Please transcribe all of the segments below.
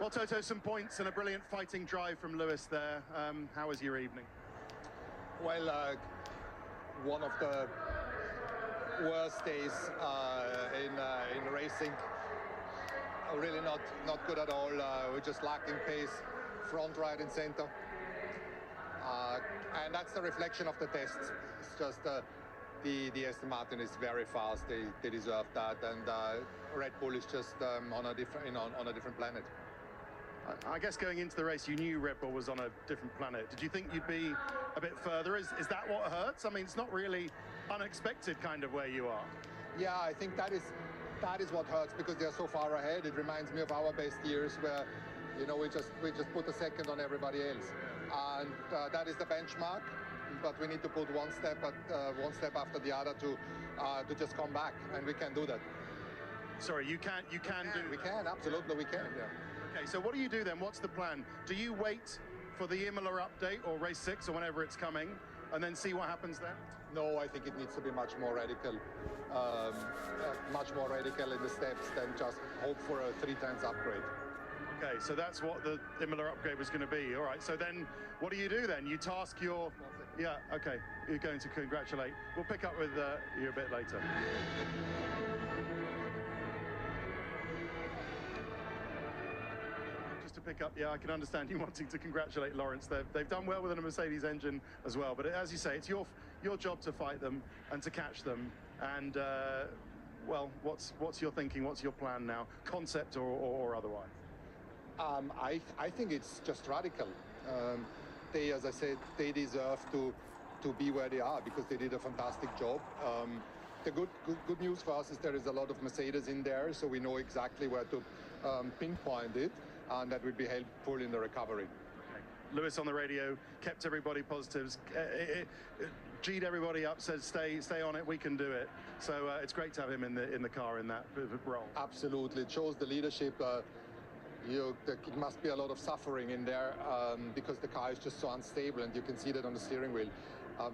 Well, Toto, some points and a brilliant fighting drive from Lewis there. How was your evening? Well, one of the worst days in racing. Really not good at all. We're just lacking pace, front, right, and center. And that's the reflection of the test. It's just the Aston Martin is very fast. They deserve that, and Red Bull is just on a different planet. I guess going into the race, you knew Red Bull was on a different planet. Did you think you'd be a bit further? Is that what hurts? I mean, it's not really unexpected kind of where you are. Yeah, I think that is what hurts, because they're so far ahead. It reminds me of our best years where, you know, we just put a second on everybody else, and that is the benchmark. But we need to put one step after the other to just come back, and we can do that. Sorry, you can do. We can, absolutely, we can. Yeah. Okay, so what do you do then? What's the plan? Do you wait for the Imola update or race 6 or whenever it's coming, and then see what happens then? No, I think it needs to be much more radical in the steps than just hope for a 3x upgrade. Okay, so that's what the Imola upgrade was going to be. All right, so then what do you do then? You task your... Yeah, okay, you're going to congratulate. We'll pick up with you a bit later. Just to pick up, yeah, I can understand you wanting to congratulate Lawrence. They've done well with a Mercedes engine as well, but as you say, it's your job to fight them and to catch them. And, well, what's your thinking? What's your plan now? Concept or otherwise? I think it's just radical. They, as I said, they deserve to be where they are because they did a fantastic job. The good news for us is there is a lot of Mercedes in there, so we know exactly where to pinpoint it, and that will be helpful in the recovery. Okay. Lewis on the radio kept everybody positive, G'd everybody up, said stay on it, we can do it. So it's great to have him in the car in that role. Absolutely, it shows the leadership. It must be a lot of suffering in there because the car is just so unstable, and you can see that on the steering wheel.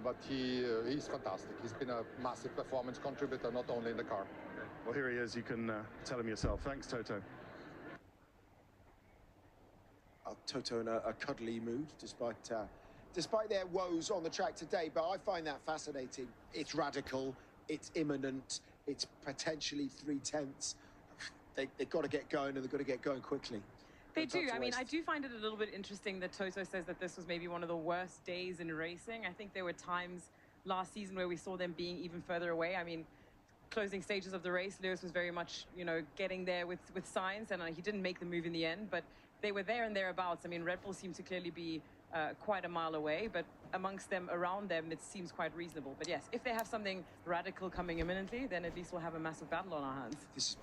But he's fantastic. He's been a massive performance contributor, not only in the car. Okay. Well, here he is. You can tell him yourself. Thanks, Toto. Toto in a cuddly mood, despite their woes on the track today. But I find that fascinating. It's radical. It's imminent. It's potentially 3/10. They've got to get going, and they've got to get going quickly. They do. I mean, I do find it a little bit interesting that Toto says that this was maybe one of the worst days in racing. I think there were times last season where we saw them being even further away. I mean, closing stages of the race, Lewis was very much, you know, getting there with Sainz, and he didn't make the move in the end, but they were there and thereabouts. I mean, Red Bull seemed to clearly be quite a mile away, but amongst them, around them, it seems quite reasonable. But yes, if they have something radical coming imminently, then at least we'll have a massive battle on our hands. This is